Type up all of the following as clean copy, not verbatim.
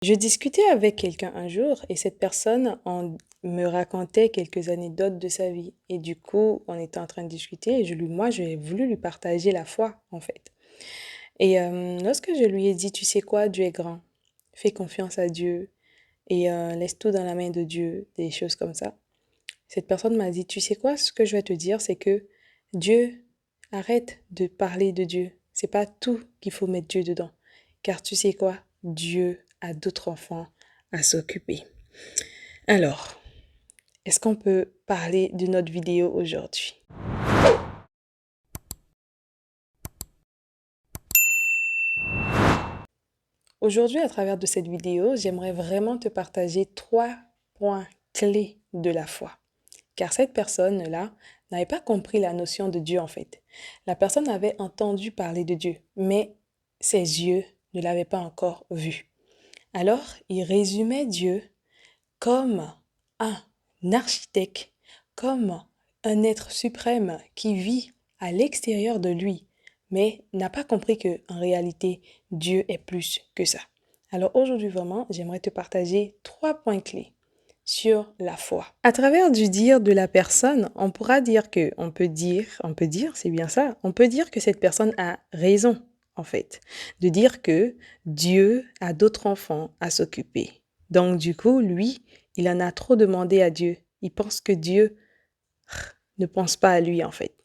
Je discutais avec quelqu'un un jour et cette personne me racontait quelques anecdotes de sa vie. Et du coup, on était en train de discuter et moi, j'ai voulu lui partager la foi, en fait. Et lorsque je lui ai dit, tu sais quoi, Dieu est grand, fais confiance à Dieu et laisse tout dans la main de Dieu, des choses comme ça. Cette personne m'a dit, tu sais quoi, ce que je vais te dire, c'est que Dieu, arrête de parler de Dieu. C'est pas tout qu'il faut mettre Dieu dedans. Car tu sais quoi, Dieu a d'autres enfants à s'occuper. Alors, est-ce qu'on peut parler de notre vidéo aujourd'hui? Aujourd'hui, à travers de cette vidéo, j'aimerais vraiment te partager 3 points clés de la foi. Car cette personne-là n'avait pas compris la notion de Dieu en fait. La personne avait entendu parler de Dieu, mais ses yeux ne l'avaient pas encore vu. Alors, il résumait Dieu comme un architecte, comme un être suprême qui vit à l'extérieur de lui, mais n'a pas compris que en réalité, Dieu est plus que ça. Alors aujourd'hui vraiment, j'aimerais te partager 3 points clés sur la foi. À travers du dire de la personne, on pourra dire que, on peut dire, c'est bien ça, on peut dire que cette personne a raison, en fait, de dire que Dieu a d'autres enfants à s'occuper. Donc, du coup, lui, il en a trop demandé à Dieu. Il pense que Dieu ne pense pas à lui, en fait.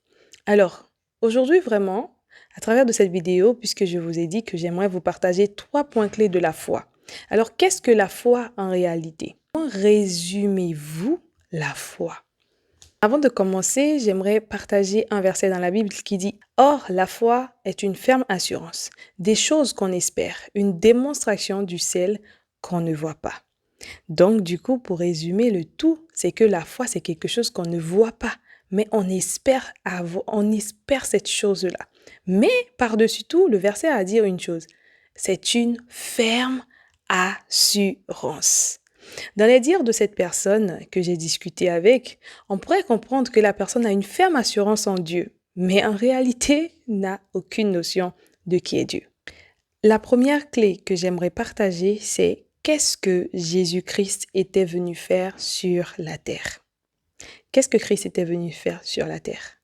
Alors, aujourd'hui, vraiment, à travers de cette vidéo, puisque je vous ai dit que j'aimerais vous partager 3 points clés de la foi. Alors, qu'est-ce que la foi en réalité? Comment résumez-vous la foi? Avant de commencer, j'aimerais partager un verset dans la Bible qui dit « Or, la foi est une ferme assurance, des choses qu'on espère, une démonstration du ciel qu'on ne voit pas. » Donc, du coup, pour résumer le tout, c'est que la foi, c'est quelque chose qu'on ne voit pas, mais on espère cette chose-là. Mais, par-dessus tout, le verset a à dire une chose, c'est une ferme assurance. Dans les dires de cette personne que j'ai discuté avec, on pourrait comprendre que la personne a une ferme assurance en Dieu, mais en réalité n'a aucune notion de qui est Dieu. La première clé que j'aimerais partager, c'est qu'est-ce que Jésus-Christ était venu faire sur la terre? Qu'est-ce que Christ était venu faire sur la terre?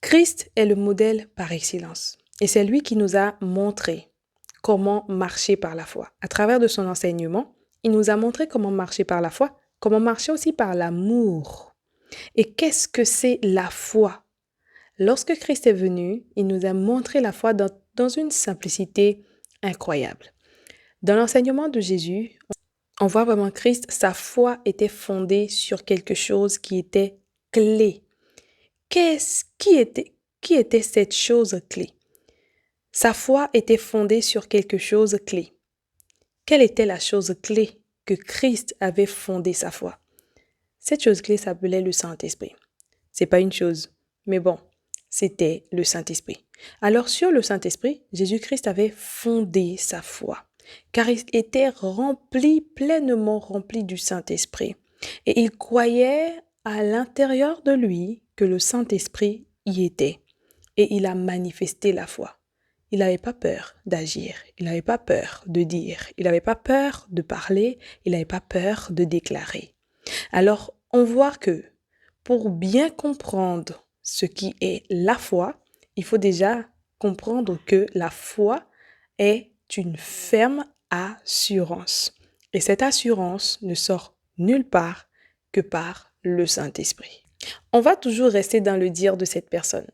Christ est le modèle par excellence et c'est lui qui nous a montré comment marcher par la foi. À travers de son enseignement, il nous a montré comment marcher par la foi, comment marcher aussi par l'amour. Et qu'est-ce que c'est la foi? Lorsque Christ est venu, il nous a montré la foi dans une simplicité incroyable. Dans l'enseignement de Jésus, on voit vraiment Christ, sa foi était fondée sur quelque chose qui était clé. Qui était cette chose clé? Sa foi était fondée sur quelque chose clé. Quelle était la chose clé que Christ avait fondé sa foi? Cette chose clé s'appelait le Saint-Esprit. C'est pas une chose, mais bon, c'était le Saint-Esprit. Alors sur le Saint-Esprit, Jésus-Christ avait fondé sa foi, car il était pleinement rempli du Saint-Esprit. Et il croyait à l'intérieur de lui que le Saint-Esprit y était. Et il a manifesté la foi. Il n'avait pas peur d'agir, il n'avait pas peur de dire, il n'avait pas peur de parler, il n'avait pas peur de déclarer. Alors, on voit que pour bien comprendre ce qui est la foi, il faut déjà comprendre que la foi est une ferme assurance. Et cette assurance ne sort nulle part que par le Saint-Esprit. On va toujours rester dans le dire de cette personne.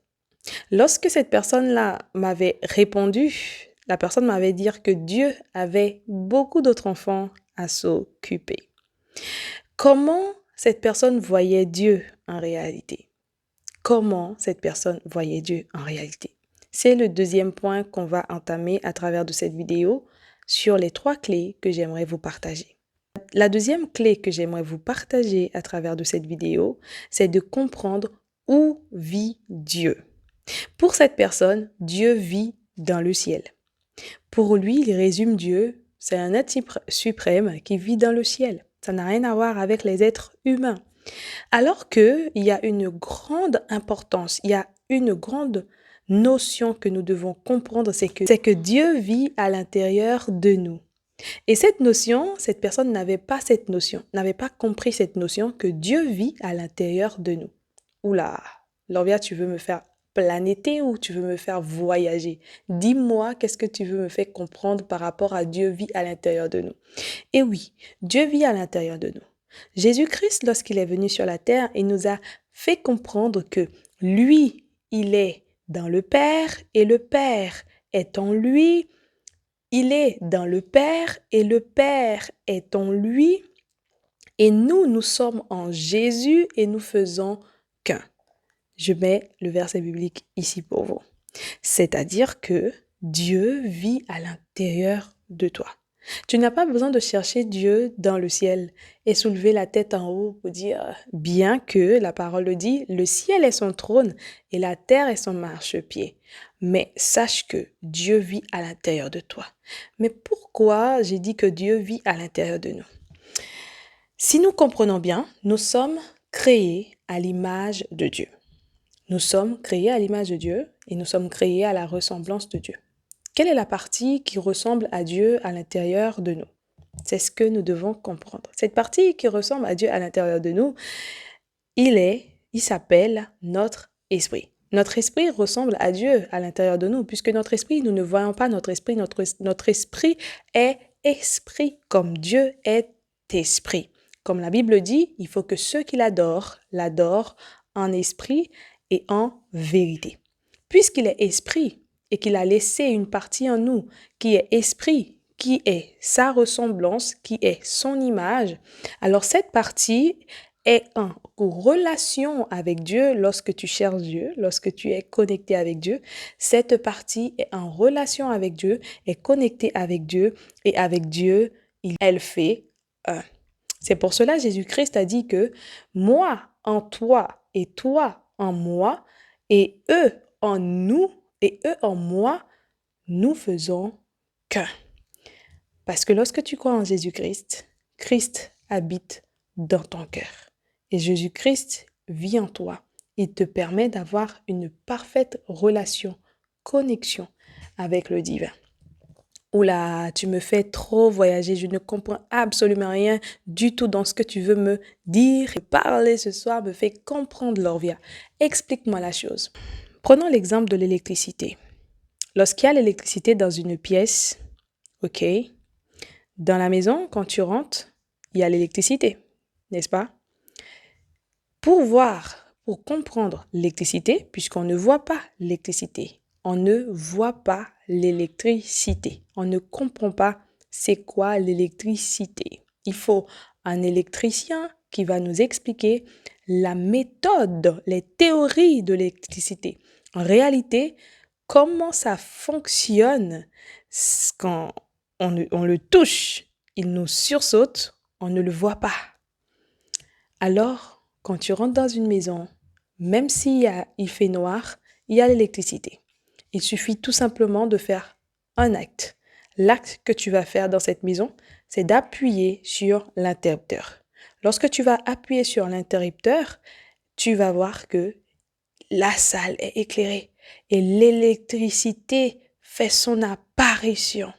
Lorsque cette personne-là m'avait répondu, la personne m'avait dit que Dieu avait beaucoup d'autres enfants à s'occuper. Comment cette personne voyait Dieu en réalité? Comment cette personne voyait Dieu en réalité? C'est le deuxième point qu'on va entamer à travers de cette vidéo sur les 3 clés que j'aimerais vous partager. La deuxième clé que j'aimerais vous partager à travers de cette vidéo, c'est de comprendre où vit Dieu. Pour cette personne, Dieu vit dans le ciel. Pour lui, il résume Dieu, c'est un être suprême qui vit dans le ciel. Ça n'a rien à voir avec les êtres humains. Alors qu'il y a une grande importance, il y a une grande notion que nous devons comprendre, c'est que Dieu vit à l'intérieur de nous. Et cette notion, cette personne n'avait pas cette notion, n'avait pas compris cette notion que Dieu vit à l'intérieur de nous. Oula, Lorvia, tu veux me faire planéter ou tu veux me faire voyager? Dis-moi, qu'est-ce que tu veux me faire comprendre par rapport à Dieu vit à l'intérieur de nous? Et oui, Dieu vit à l'intérieur de nous. Jésus-Christ, lorsqu'il est venu sur la terre, il nous a fait comprendre que lui, il est dans le Père et le Père est en lui. Il est dans le Père et le Père est en lui. Et nous sommes en Jésus et nous faisons qu'un. Je mets le verset biblique ici pour vous. C'est-à-dire que Dieu vit à l'intérieur de toi. Tu n'as pas besoin de chercher Dieu dans le ciel et soulever la tête en haut pour dire, bien que la parole le dit, le ciel est son trône et la terre est son marchepied. Mais sache que Dieu vit à l'intérieur de toi. Mais pourquoi j'ai dit que Dieu vit à l'intérieur de nous? Si nous comprenons bien, nous sommes créés à l'image de Dieu. Nous sommes créés à l'image de Dieu et nous sommes créés à la ressemblance de Dieu. Quelle est la partie qui ressemble à Dieu à l'intérieur de nous? C'est ce que nous devons comprendre. Cette partie qui ressemble à Dieu à l'intérieur de nous, il s'appelle notre esprit. Notre esprit ressemble à Dieu à l'intérieur de nous, puisque notre esprit, nous ne voyons pas notre esprit. Notre esprit est esprit, comme Dieu est esprit. Comme la Bible dit, il faut que ceux qui l'adorent en esprit et en vérité. Puisqu'il est esprit et qu'il a laissé une partie en nous qui est esprit, qui est sa ressemblance, qui est son image, alors cette partie est en relation avec Dieu lorsque tu cherches Dieu, lorsque tu es connecté avec Dieu. Cette partie est en relation avec Dieu, est connectée avec Dieu et avec Dieu, elle fait un. C'est pour cela Jésus-Christ a dit que moi en toi et toi en moi et eux en nous et eux en moi, nous faisons qu'un. Parce que lorsque tu crois en Jésus-Christ, Christ habite dans ton cœur. Et Jésus-Christ vit en toi. Il te permet d'avoir une parfaite relation, connexion avec le divin. Oula, tu me fais trop voyager, je ne comprends absolument rien du tout dans ce que tu veux me dire. Et parler ce soir me fait comprendre Lorvia. Explique-moi la chose. Prenons l'exemple de l'électricité. Lorsqu'il y a l'électricité dans une pièce, ok, dans la maison, quand tu rentres, il y a l'électricité, n'est-ce pas? Pour comprendre l'électricité, puisqu'on ne voit pas l'électricité, on ne voit pas l'électricité, on ne comprend pas c'est quoi l'électricité. Il faut un électricien qui va nous expliquer la méthode, les théories de l'électricité. En réalité, comment ça fonctionne quand on le touche, il nous sursaute, on ne le voit pas. Alors, quand tu rentres dans une maison, même il fait noir, il y a l'électricité. Il suffit tout simplement de faire un acte. L'acte que tu vas faire dans cette maison, c'est d'appuyer sur l'interrupteur. Lorsque tu vas appuyer sur l'interrupteur, tu vas voir que la salle est éclairée et l'électricité fait son apparition.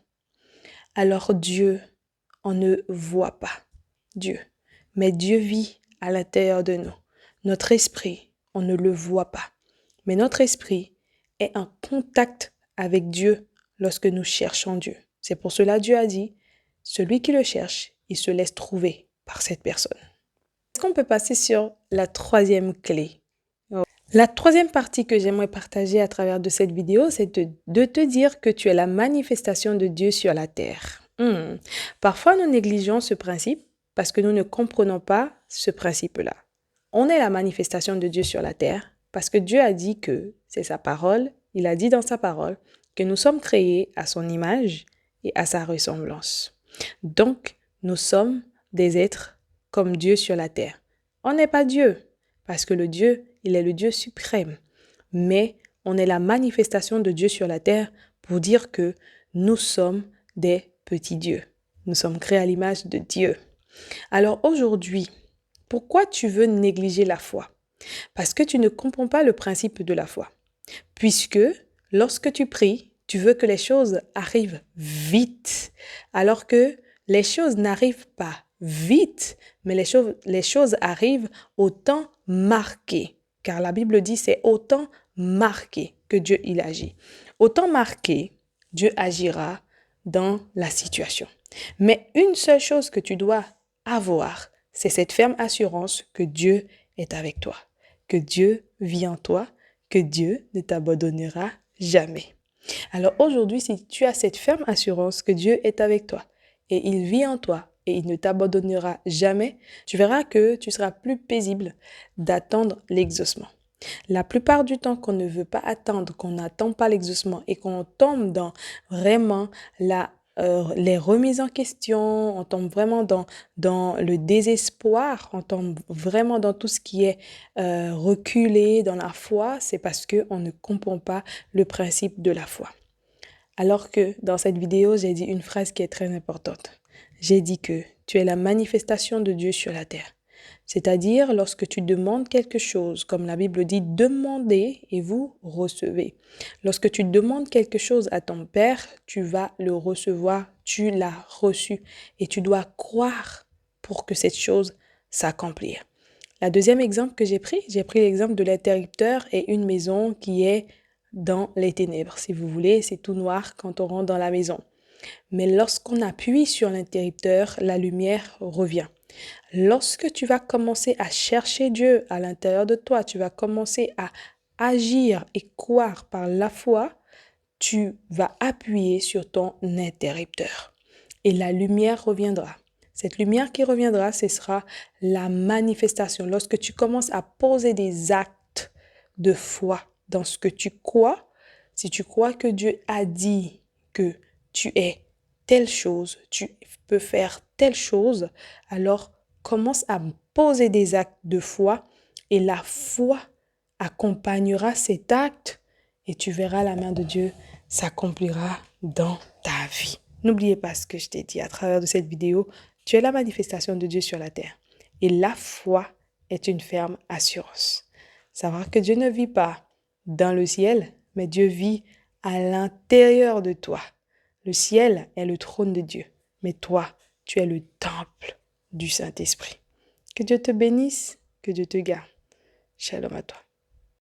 Alors Dieu, on ne voit pas Dieu, mais Dieu vit à l'intérieur de nous. Notre esprit, on ne le voit pas, mais notre esprit est en contact avec Dieu lorsque nous cherchons Dieu. C'est pour cela Dieu a dit, celui qui le cherche, il se laisse trouver par cette personne. Est-ce qu'on peut passer sur la troisième clé? La troisième partie que j'aimerais partager à travers de cette vidéo, c'est de te dire que tu es la manifestation de Dieu sur la terre. Parfois, nous négligeons ce principe parce que nous ne comprenons pas ce principe-là. On est la manifestation de Dieu sur la terre parce que Dieu a dit que c'est sa parole, il a dit dans sa parole que nous sommes créés à son image et à sa ressemblance. Donc, nous sommes des êtres comme Dieu sur la terre. On n'est pas Dieu parce que le Dieu, il est le Dieu suprême. Mais on est la manifestation de Dieu sur la terre pour dire que nous sommes des petits dieux. Nous sommes créés à l'image de Dieu. Alors aujourd'hui, pourquoi tu veux négliger la foi? Parce que tu ne comprends pas le principe de la foi. Puisque lorsque tu pries, Tu veux que les choses arrivent vite, alors que les choses n'arrivent pas vite, mais les choses arrivent au temps marqué. Car la Bible dit c'est au temps marqué que Dieu il agit. Au temps marqué, Dieu agira dans la situation. Mais une seule chose que tu dois avoir, c'est cette ferme assurance que Dieu est avec toi, que Dieu vit en toi, que Dieu ne t'abandonnera jamais. Alors aujourd'hui, si tu as cette ferme assurance que Dieu est avec toi et il vit en toi et il ne t'abandonnera jamais, tu verras que tu seras plus paisible d'attendre l'exaucement. La plupart du temps qu'on ne veut pas attendre, qu'on n'attend pas l'exaucement et qu'on tombe dans vraiment les remises en question, on tombe vraiment dans le désespoir, on tombe vraiment dans tout ce qui est reculé dans la foi, c'est parce qu'on ne comprend pas le principe de la foi. Alors que dans cette vidéo, j'ai dit une phrase qui est très importante. J'ai dit que tu es la manifestation de Dieu sur la terre. C'est-à-dire, lorsque tu demandes quelque chose, comme la Bible dit, demandez et vous recevez. Lorsque tu demandes quelque chose à ton Père, tu vas le recevoir, tu l'as reçu et tu dois croire pour que cette chose s'accomplisse. Le deuxième exemple que j'ai pris l'exemple de l'interrupteur et une maison qui est dans les ténèbres. Si vous voulez, c'est tout noir quand on rentre dans la maison. Mais lorsqu'on appuie sur l'interrupteur, la lumière revient. Lorsque tu vas commencer à chercher Dieu à l'intérieur de toi, tu vas commencer à agir et croire par la foi, tu vas appuyer sur ton interrupteur et la lumière reviendra. Cette lumière qui reviendra, ce sera la manifestation. Lorsque tu commences à poser des actes de foi dans ce que tu crois, si tu crois que Dieu a dit que tu es telle chose, tu peux faire telle chose, alors commence à poser des actes de foi et la foi accompagnera cet acte et tu verras la main de Dieu s'accomplira dans ta vie. N'oubliez pas ce que je t'ai dit à travers de cette vidéo. Tu es la manifestation de Dieu sur la terre. Et la foi est une ferme assurance. Savoir que Dieu ne vit pas dans le ciel, mais Dieu vit à l'intérieur de toi. Le ciel est le trône de Dieu, mais toi, tu es le temple du Saint-Esprit. Que Dieu te bénisse, que Dieu te garde. Shalom à toi.